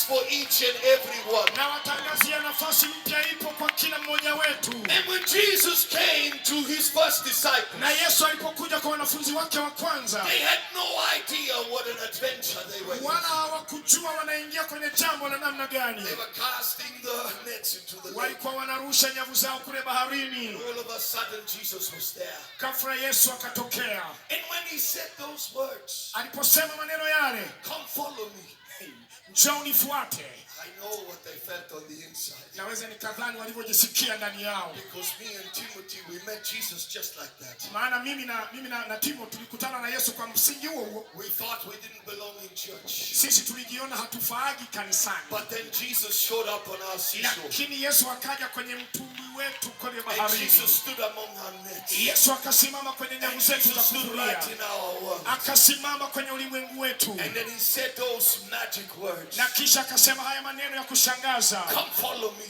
chance for each and every one. Na watangazia nafasi mpya ipo kwa kila mmoja wetu. And when Jesus came to his first disciples, na Yesu alipokuja kwa wanafunzi wake wa kwanza, they had no idea what an adventure they were in. Wala hawakujua wanaingia kwenye jambo la namna gani. They were casting the nets into the lake. Walikuwa wanarusha nyavu zao kule baharini. All of a sudden Jesus was there. Ghafla Yesu akatokea. And when he said those words, aliposema maneno yale, come follow me, njoo nifuate, I know what they felt on the inside. Naweza nikadhani walivyojisikia ndani yao. Because me and Timothy, we met Jesus just like that. Maana mimi na Timo tulikutana na Yesu kwa msingi huo. We thought we didn't belong in church. Sisi tulijiona hatufaagi kanisani. But then Jesus showed up on our seashore. Lakini Yesu akaja kwenye mtumbwi wetu kwenye baharini. And Jesus stood among our nets. Yesu akasimama kwenye nyavu zetu za kuvulia. Akasimama kwenye ulimwengu wetu. And then he said those magic words. Na kisha akasema haya maneno ya kushangaza. Come follow me.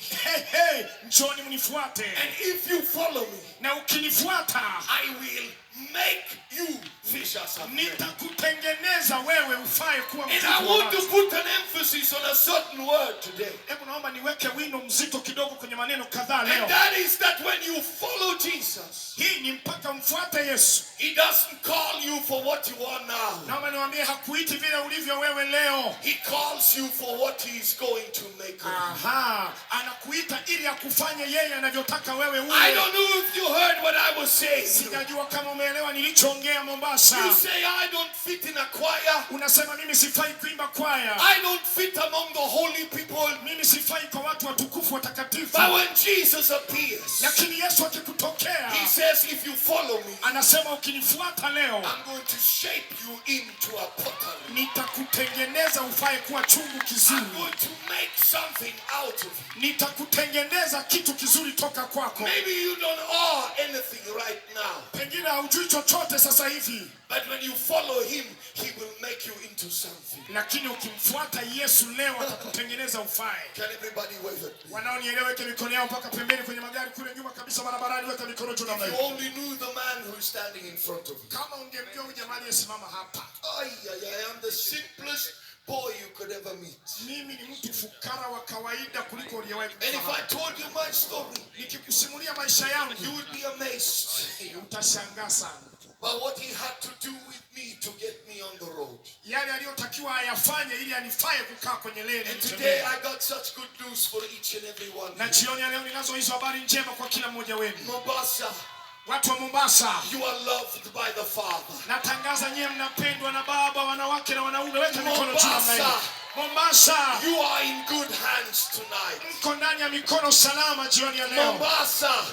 Hey, njoni mnifuate. And if you follow me, na ukinifuata, I will make you fishers of men. Nitakutengeneza wewe ufae kuwa mtu. And I want to put an emphasis on a certain word today. Hebu naomba niweke wino mzito kidogo kwenye maneno kadhaa leo. And that is that when you follow Jesus, hii ni mpaka mfuate Yesu. He doesn't call you for what you are now. Naomba niwaambie hakuiti vile ulivyo wewe leo. He calls you for what he is going to make of you. Anakuita ili akufanye yeye anavyotaka wewe uwe. I don't know if you heard what I was saying. Sijajua kama umeelewa nilichoongea Mombasa. You say I don't fit in a choir. Unasema mimi sifai kuimba kwaya. I don't fit among the holy people. Mimi sifai kwa watu watukufu watakatifu. But when Jesus appears, lakini Yesu akikutokea, he says if you follow me, anasema ukinifuata leo, I'm going to shape you into a pottery. Nitakutengeneza ufae kuwa chungu kizuri. I'm going to make something out of you. Nitakutengeneza kitu kizuri toka kwako. Maybe you don't owe anything right now. Pengine haujui chochote sasa hivi. But when you follow him, he will make you into something. Lakini ukimfuata Yesu leo atakutengeneza ufae. Can everybody wave at me? Wanaonielewa weke mikono yao mpaka pembeni kwenye magari kule nyuma kabisa barabarani, weka mikono juu namna hiyo. If you only knew the man who is standing in front of you. Kama ungemjua huyu jamaa aliyesimama hapa. I am the simplest boy you could ever meet. Mimi ni mtu fukara wa kawaida kuliko uliyewahi kufahamu. And if I told you my story, nikikusimulia maisha yangu, you would be amazed. Utashangaa sana. But what he had to do with me to get me on the road. Yale aliyotakiwa ayafanye ili anifae kukaa kwenye leni. And today I got such good news for each and every one. Na jioni leo ninazo hizo habari njema kwa kila mmoja wenu. Mombasa, watu wa Mombasa, you are loved by the Father. Natangaza nyie mnapendwa na Baba, wanawake na wanaume. Weka mikono juu namna hiyo. Mombasa, you are in good hands tonight. Mko ndani ya mikono salama jioni ya leo.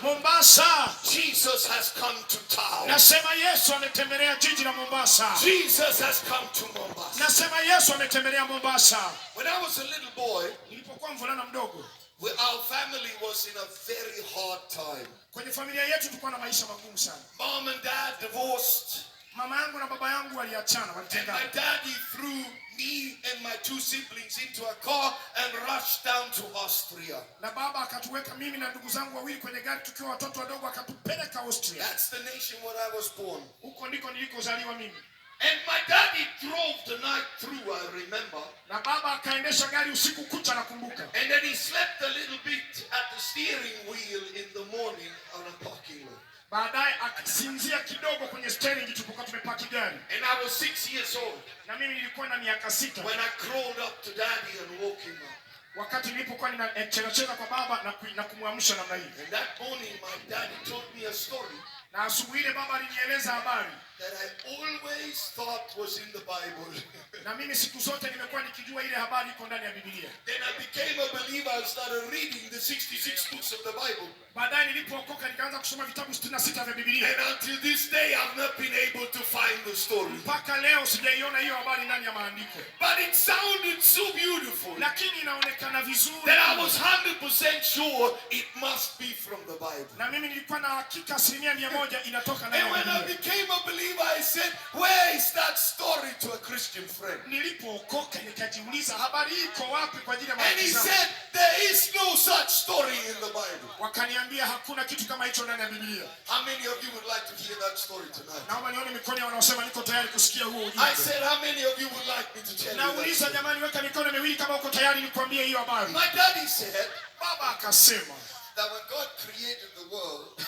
Mombasa, Jesus has come to town. Nasema Yesu ametembelea jiji la Mombasa. Jesus has come to Mombasa. Nasema Yesu ametembelea Mombasa. When I was a little boy, nilipokuwa mvulana mdogo, our family was in a very hard time. Kwenye familia yetu tulikuwa na maisha magumu sana. Mom and dad divorced. Mama yangu na baba yangu waliachana, walitengana. And my daddy threw me and my two siblings into a car and rushed down to Austria. Na baba akatuweka mimi na ndugu zangu wawili kwenye gari tukiwa watoto wadogo, akatupeleka Austria. That's the nation where I was born. Huko ndiko nilikozaliwa mimi. And my daddy drove the night through, I remember. Na baba akaendesha gari usiku kucha, nakumbuka. And then he slept a little bit at the steering wheel in the morning on a parking lot. Baadaye akasinzia kidogo kwenye steering tulipokuwa tumepaki gari. And I was 6 years old. Na mimi nilikuwa na miaka 6. When I crawled up to daddy and woke him up. Wakati nilipokuwa ninacheza kwa baba na kumwamsha namna hii. And that morning my daddy told me a story. Na asubuhi ile baba alinieleza habari that I always thought was in the Bible. Na mimi siku zote nimekuwa nikijua ile habari iko ndani ya Biblia. Then I became a believer and started reading the 66 books of the Bible. Baadaye nilipookoka nikaanza kusoma vitabu 66 vya Biblia. And until this day I've not been able to find the story. Mpaka leo sijaiona hiyo habari ndani ya maandiko. But it sounded so beautiful. Lakini inaonekana vizuri. That I was 100% sure it must be from the Bible. Na mimi nilikuwa na hakika 100% inatoka ndani ya Biblia. And when I became a believer I said, where is that story to a Christian friend? Nilipookoka nikajiuliza habari iko wapi kwa ajili ya marafiki zangu. And he said there is no such story in the Bible. Wakaniambia hakuna kitu kama hicho ndani ya Biblia. How many of you would like to hear that story tonight? Naomba nione mikono wanaosema niko tayari kusikia huo ujumbe. I said how many of you would like me to tell you? Nauliza jamani, weka mikono miwili kama uko tayari nikwambie hiyo habari. My daddy said, Baba akasema that when God created the world,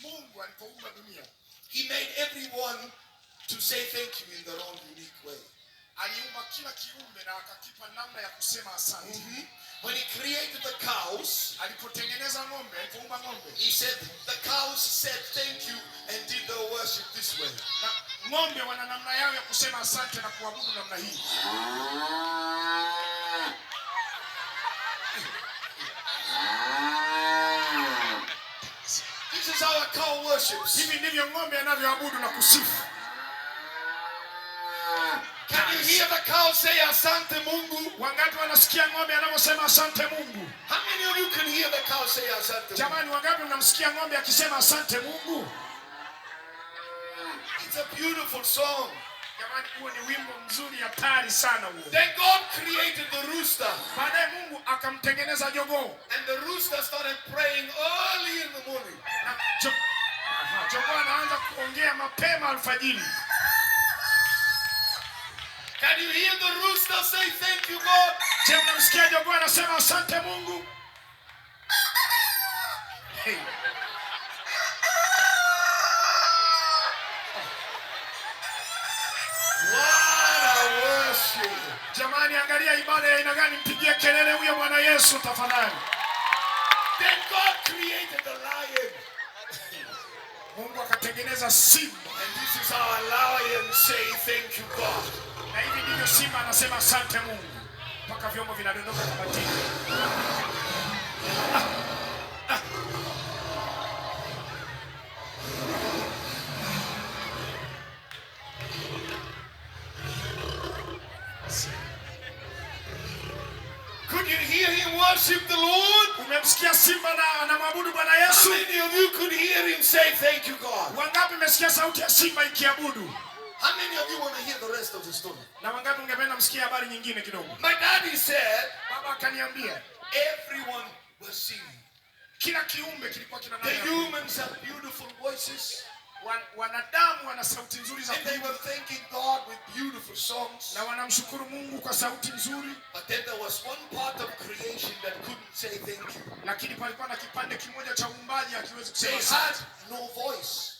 Mungu alipoumba dunia, he made everyone to say thank you in their own unique way. Aliumba kila kiumbe na akakipa namna ya kusema asante. When he created the cows, alipotengeneza ng'ombe, alipoumba ng'ombe, he said the cows said thank you and did their worship this way. Na ng'ombe wana namna yao ya kusema asante na kuabudu namna hii. This is how a cow worships. Hivi ndivyo ng'ombe anavyoabudu na kusifu. Can you hear the cow say asante Mungu? Wangapi wanasikia ng'ombe anaposema asante Mungu? How many of you can hear the cow say asante Mungu? Jamani, wangapi mnamsikia ng'ombe akisema asante Mungu? It's a beautiful song. Jamani, huo ni wimbo mzuri hatari sana huo. Then God created the rooster. Baadaye Mungu akamtengeneza jogoo. And the rooster started praying early in the morning. Na jogoo anaanza kuongea mapema alfajiri. Can you hear the rooster say thank you God? Je, mnamsikia jogoo anasema asante Mungu? Hey. What a worship. Jamani, angalia ibada ya aina gani, mpigie kelele huyo Bwana Yesu tafadhali. Then God created the lion. Mungu akatengeneza simba. And this is how a lion say thank you God. Na hivi ndivyo simba anasema asante Mungu. Mpaka vyombo vinadondoka kama tini. Could you hear him worship the Lord? Umemsikia simba na anamwabudu Bwana How Yesu? many of you could hear him say thank you God? Wangapi mmesikia sauti ya simba ikiabudu? How many of you want to hear the rest of the story? Na wangapi ungependa msikie habari nyingine kidogo? My daddy said Baba akaniambia everyone was singing. kila kiumbe kilikuwa kina The namna. humans have beautiful voices. Wanadamu wana sauti nzuri za And they were kuimba thanking God with beautiful songs. na wanamshukuru Mungu kwa sauti nzuri, But then there was one part of creation that couldn't say thank you. lakini palikuwa na kipande kimoja cha uumbaji hakiwezi They kusema had asante. no voice.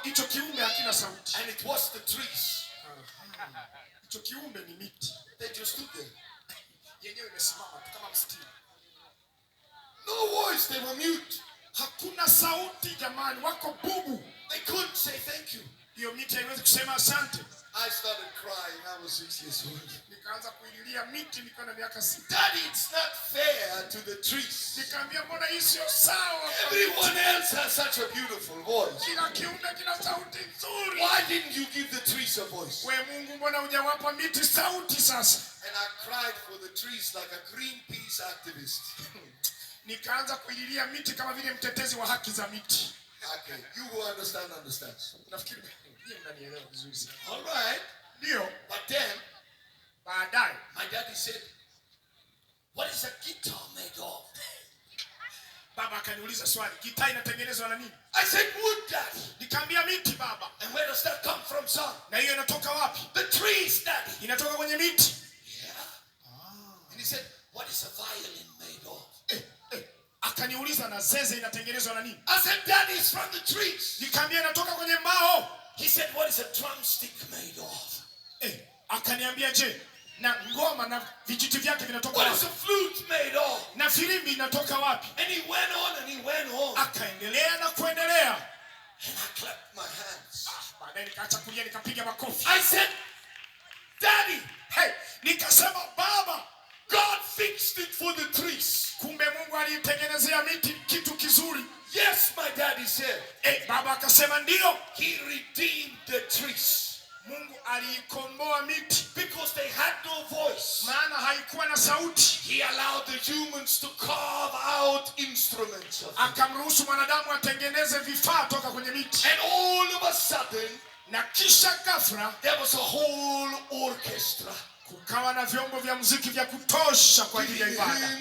Hicho kiumbe hakina sauti. And it was the trees. Hicho kiumbe ni miti. They just stood there. Yenyewe imesimama tu kama msitini. No voice, they were mute. Hakuna sauti jamani, wako bubu. They couldn't say thank you. Hiyo miti haiwezi kusema asante. I started crying. I was 6 years old. Nikaanza kuililia miti nikiwa na miaka 6. Daddy, it's not fair to the trees. Nikamwambia mbona hii sio sawa? Everyone else has such a beautiful voice. Kila kiumbe kina sauti nzuri. Why didn't you give the trees a voice? We Mungu, mbona hujawapa miti sauti sasa? And I cried for the trees like a Greenpeace activist. Nikaanza kuililia miti kama vile mtetezi wa haki za miti. Okay, you who understand. Nafikiri yeye mnanielewa vizuri sana. All right. Ndio, But then, baadaye my daddy said, what is a guitar made of? baba akaniuliza swali, gitaa inatengenezwa na nini? I said, wood, Daddy. Nikamwambia miti baba. And where does that come from, son? Na hiyo inatoka wapi? The trees, Daddy. Inatoka kwenye miti. Yeah. And he said, what is a violin made of? Akaniuliza na zeze inatengenezwa na nini? I said, Daddy, it's from the trees. Nikamwambia inatoka kwenye mbao. He said, what is a drumstick made of? Akaniambia je, na ngoma na vijiti vyake vinatoka What is wapi? a flute made of? Na filimbi inatoka wapi? And he went on and he went on. Akaendelea na kuendelea. And I clapped my hands. Baadaye nikaacha kulia nikapiga makofi. I said, Daddy, nikasema baba, God fixed it for the trees. kumbe Mungu alitengenezea miti kitu kizuri. Yes, my daddy said. Baba akasema ndio. He redeemed the trees. Mungu aliikomboa miti Because they had no voice. maana haikuwa na sauti. He allowed the humans to carve out instruments of it. Akamruhusu mwanadamu atengeneze vifaa toka kwenye miti. And all of a sudden, Na kisha ghafla there was a whole orchestra. Kukawa na vyombo vya muziki vya kutosha kwa ajili ya ibada.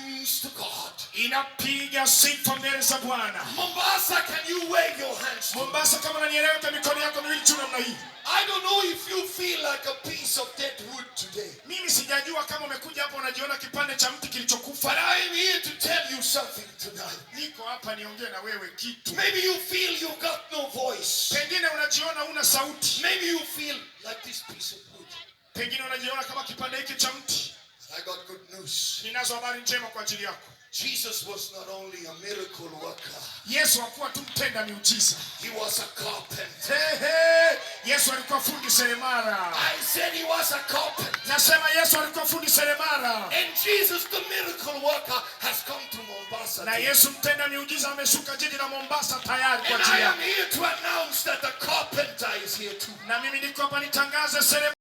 Inapiga sifa mbele za Bwana. Mombasa, can you wave your hands? Mombasa, kama unanielewa, mikono yako miwili tu namna hii. I don't know if you feel like a piece of dead wood today. Mimi sijajua kama umekuja hapa unajiona kipande cha mti kilichokufa. But I am here to tell you something tonight. Niko hapa niongee na wewe kitu. Maybe you feel you got no voice. Pengine unajiona una sauti. Maybe you feel like this piece of wood. Pengine unajiona kama kipande hiki cha mti. I got good news. Ninazo habari njema kwa ajili yako. Jesus was not only a miracle worker. Yesu hakuwa tu mtenda miujiza. He was a carpenter. Yesu alikuwa fundi seremala. I said he was a carpenter. Nasema Yesu alikuwa fundi seremala. And Jesus, the miracle worker, has come to Mombasa. Na Yesu mtenda miujiza ameshuka jiji la Mombasa tayari kwa ajili yako. And I am here to announce that the carpenter is here too. Na mimi niko hapa nitangaze seremala